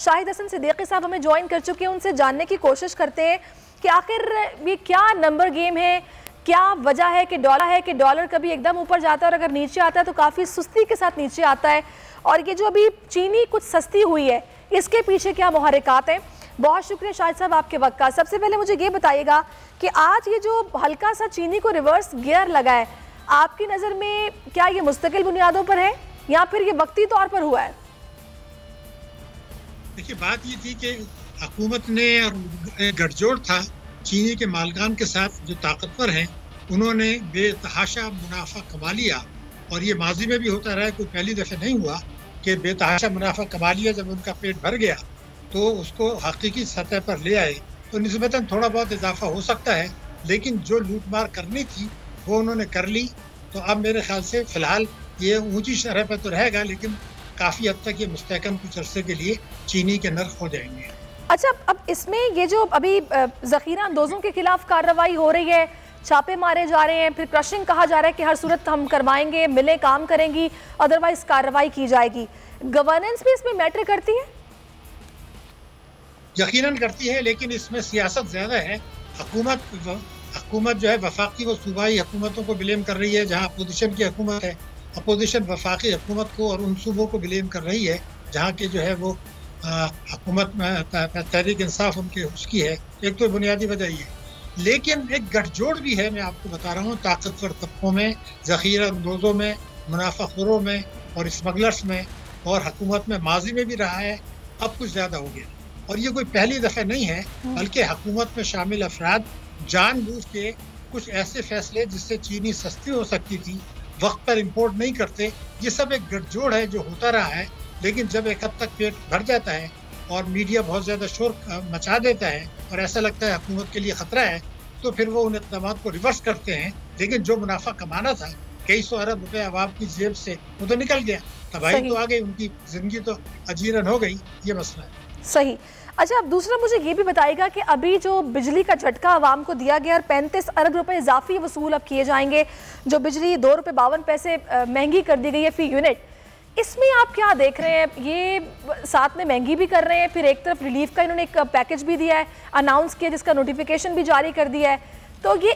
शाहिद हसन सिद्दीकी साहब हमें ज्वाइन कर चुके हैं, उनसे जानने की कोशिश करते हैं कि आखिर ये क्या नंबर गेम है, क्या वजह है कि डॉलर कभी एकदम ऊपर जाता है और अगर नीचे आता है तो काफ़ी सुस्ती के साथ नीचे आता है, और ये जो अभी चीनी कुछ सस्ती हुई है इसके पीछे क्या मुहर्रिकात हैं। बहुत शुक्रिया शाहिद साहब आपके वक्त का। सबसे पहले मुझे ये बताइएगा कि आज ये जो हल्का सा चीनी को रिवर्स गियर लगा है, आपकी नज़र में क्या ये मुस्तकिल बुनियादों पर है या फिर ये वक्ती तौर पर हुआ है? देखिए, बात ये थी कि हुकूमत ने गठजोड़ था चीनी के मालिकान के साथ जो ताकतवर हैं, उन्होंने बेतहाशा मुनाफा कमा लिया, और ये माजी में भी होता रहा, कोई पहली दफ़ा नहीं हुआ कि बेतहाशा मुनाफा कमा लिया। जब उनका पेट भर गया तो उसको हकीकी सतह पर ले आए, तो निस्बतन थोड़ा बहुत इजाफा हो सकता है, लेकिन जो लूट मार करनी थी वो उन्होंने कर ली। तो अब मेरे ख्याल से फ़िलहाल ये ऊंची शरह पर तो रहेगा, लेकिन काफ़ी हद तक ये मुस्तहकम कुछ अरसे के लिए चीनी के नर्ख हो जाएंगे। अच्छा, अब इसमें ये जो अभी ज़ख़ीरा अंदोज़ों के खिलाफ कार्रवाई हो रही है, छापे मारे जा रहे हैं, फिर क्रशिंग कहा जा रहा है कि हर सूरत हम करवाएंगे, मिलें काम करेंगी, अदरवाइज कार्रवाई की जाएगी, गवर्नेंस भी इसमें मैटर करती है? यकीनन करती है, लेकिन इसमें सियासत ज़्यादा है। हुकूमत जो है वफाकी व सूबाई हुकूमतों को ब्लेम कर रही है, जहाँ अपोजिशन की हुकूमत है अपोजिशन वफाकी हुकूमत को और उन सूबों को ब्लेम कर रही है जहाँ के जो है वो हुकूमत में तहरीक इंसाफ उनकी उसकी है। एक तो बुनियादी वजह ये, लेकिन एक गठजोड़ भी है, मैं आपको बता रहा हूँ, ताकतवर तबकों में, ज़ख़ीरा अंदोज़ों में, मुनाफाखोरों में और स्मगलर्स में, और हुकूमत में माजी में भी रहा है, अब कुछ ज़्यादा हो गया। और ये कोई पहली दफ़ा नहीं है, बल्कि हुकूमत में शामिल अफराद जानबूझ के कुछ ऐसे फैसले जिससे चीनी सस्ती हो सकती थी, वक्त पर इम्पोर्ट नहीं करते। ये सब एक गठजोड़ है जो होता रहा है, लेकिन जब एक हद तक पेट भर जाता है और मीडिया बहुत ज़्यादा शोर मचा देता है और ऐसा लगता है हुकूमत के लिए ख़तरा है, तो फिर वो उन इक़दाम को रिवर्स करते हैं। लेकिन जो मुनाफा कमाना था कई सौ अरब रुपए अवाम की जेब से, वो तो निकल गया, तबाही तो आ गई, उनकी ज़िंदगी तो अजीरन हो गई। ये मसला है। सही। अच्छा, अब दूसरा मुझे ये भी बताइएगा कि अभी जो बिजली का झटका आवाम को दिया गया और 35 अरब रुपए इजाफी वसूल अब किए जाएंगे, जो बिजली 2 रुपये 52 पैसे महंगी कर दी गई है फी यूनिट, इसमें आप क्या देख रहे हैं? ये साथ में महंगी भी कर रहे हैं, फिर एक तरफ रिलीफ का इन्होंने एक पैकेज भी दिया है, अनाउंस किया, जिसका नोटिफिकेशन भी जारी कर दिया है, तो ये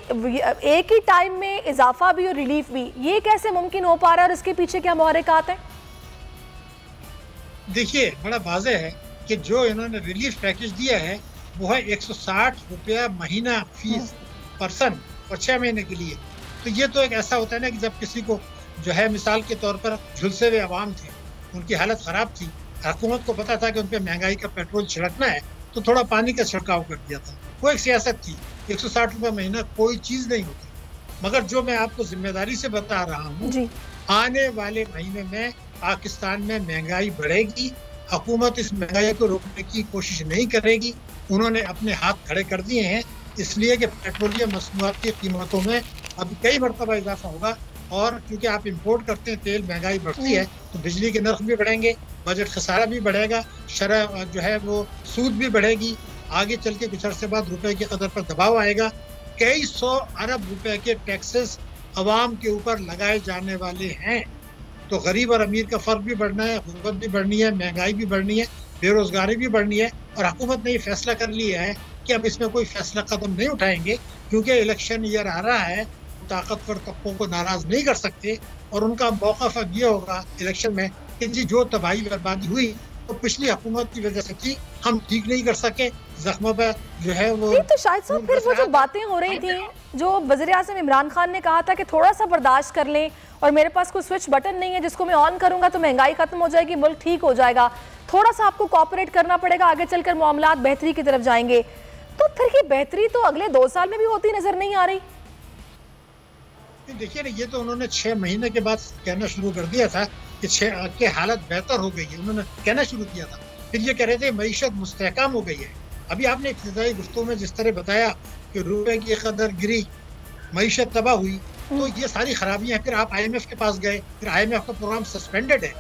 एक ही टाइम में इजाफा भी और रिलीफ भी, ये कैसे मुमकिन हो पा रहा है और इसके पीछे क्या मुहर्रिकात हैं? देखिए, बड़ा वाज़ेह है कि जो इन्होंने रिलीफ पैकेज दिया है वो है 160 रुपया महीना फीस पर्सन और 6 महीने के लिए। तो ये तो एक ऐसा होता है ना कि जब किसी को जो है, मिसाल के तौर पर झुलसे हुए अवाम थे, उनकी हालत ख़राब थी, हुकूमत को पता था कि उन पर महंगाई का पेट्रोल छिड़कना है, तो थोड़ा पानी का छिड़काव कर दिया था। वो एक सियासत थी। 160 रुपये महीना कोई चीज़ नहीं होती। मगर जो मैं आपको जिम्मेदारी से बता रहा हूँ, आने वाले महीने में पाकिस्तान में महंगाई बढ़ेगी। हुकूमत इस महंगाई को रोकने की कोशिश नहीं करेगी। उन्होंने अपने हाथ खड़े कर दिए हैं, इसलिए कि पेट्रोलियम मसनूआत की कीमतों में अब कई मरतबा इजाफा होगा, और क्योंकि आप इंपोर्ट करते हैं तेल, महंगाई बढ़ती है, तो बिजली के नर्ख भी बढ़ेंगे, बजट खसारा भी बढ़ेगा, शरह जो है वो सूद भी बढ़ेगी। आगे चल के कुछ अरसे बाद रुपए की कदर पर दबाव आएगा। कई सौ अरब रुपए के टैक्सेस अवाम के ऊपर लगाए जाने वाले हैं। तो गरीब और अमीर का फ़र्क भी बढ़ना है, गुर्बत भी बढ़नी है, महंगाई भी बढ़नी है, बेरोज़गारी भी बढ़नी है। और हुकूमत ने ये फैसला कर लिया है कि अब इसमें कोई फैसला कदम नहीं उठाएंगे, क्योंकि इलेक्शन ईयर आ रहा है, ताकतवर तबकों को नाराज़ नहीं कर सकते, और उनका मौक़िफ़ अब ये होगा इलेक्शन में कि जी जो तबाही बर्बादी हुई तो पिछली हुकूमत की वजह से थी, हम ठीक नहीं कर सके, ज़ख्मों पर जो है वो। तो शायद साहब फिर वो जो बातें हो रही थी, जो वज़ीर-ए-आज़म इमरान खान ने कहा था कि थोड़ा सा बर्दाश्त कर लें, और मेरे पास कोई स्विच बटन नहीं है जिसको मैं ऑन करूंगा तो महंगाई खत्म हो जाएगी, मुल्क ठीक हो जाएगा, थोड़ा सा आपको कोऑपरेट करना पड़ेगा, आगे चलकर मामलात बेहतरी की तरफ जाएंगे। तो फिर ये बेहतरी तो अगले 2 साल में भी होती नजर नहीं आ रही। देखिए ना, ये तो उन्होंने 6 महीने के बाद कहना शुरू कर दिया था कि के हालत बेहतर हो गई है, उन्होंने कहना शुरू किया था। फिर ये कह रहे थे मईशत मुस्तहकम हो गई है। अभी आपने इब्तिदाई गुफ्तगू में जिस तरह बताया कि रुपए की कदर गिरी, मईशत तबाह हुई, तो ये सारी खराबियां, फिर आप IMF के पास गए, फिर IMF का प्रोग्राम सस्पेंडेड है।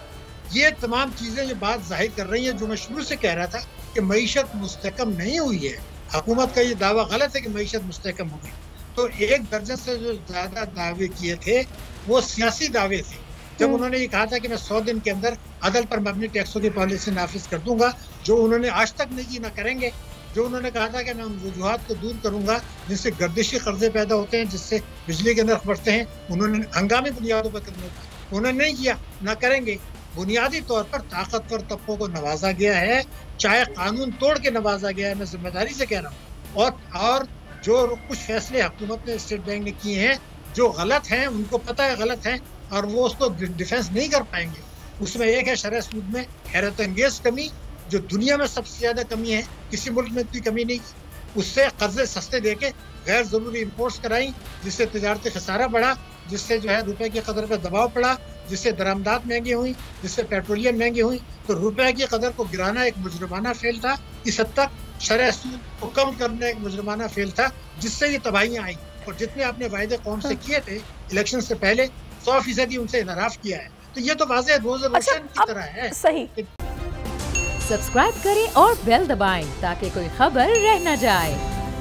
ये तमाम चीज़ें ये बात जाहिर कर रही हैं जो मैं शुरू से कह रहा था कि मईशत मुस्तहकम नहीं हुई है। हुकूमत का ये दावा गलत है कि मईशत मुस्तहकम हो गई। तो 1 दर्जन से जो ज़्यादा दावे किए थे वो सियासी दावे थे। जब उन्होंने ये कहा था कि मैं 100 दिन के अंदर अदल पर मबनी टैक्सों की पॉलिसी नाफिज कर दूंगा, जो उन्होंने आज तक नहीं की, ना करेंगे। जो उन्होंने कहा था कि मैं उन वजूहात को दूर करूंगा जिससे गर्दिशी कर्जे पैदा होते हैं, जिससे बिजली के नर्ख बढ़ते हैं, उन्होंने हंगामी बुनियादों पर कदम उठाया, उन्होंने नहीं किया, ना करेंगे। बुनियादी तौर पर ताकतवर तबकों को नवाजा गया है, चाहे कानून तोड़ के नवाजा गया है, मैं जिम्मेदारी से कह रहा हूँ। और जो कुछ फैसले हुकूमत ने, स्टेट बैंक ने किए हैं जो गलत हैं, उनको पता है गलत हैं और वो उसको डिफेंस नहीं कर पाएंगे। उसमें एक है शरह सूद में हैरत अंगेज कमी, जो दुनिया में सबसे ज्यादा कमी है, किसी मुल्क में इतनी कमी नहीं। उससे कर्जे सस्ते देके गैर जरूरी इम्पोर्ट्स कराई, जिससे तजारती खसारा बढ़ा, जिससे जो है रुपए की कदर पर दबाव पड़ा, जिससे दरामदात महंगी हुई, जिससे पेट्रोलियम महंगी हुई। तो रुपए की कदर को गिराना एक मुजरमाना फेल था। इस हद तक शरह सूद को कम करना एक मुजरमाना फेल था, जिससे ये तबाहियां आई। और जितने आपने वायदे कौम से किए थे इलेक्शन से पहले, 100% उनसे इनराफ किया है। तो ये तो वाज़ेह रोज़ रोशन की तरह है। सही। सब्सक्राइब करें और बेल दबाएं ताकि कोई खबर रह न जाए।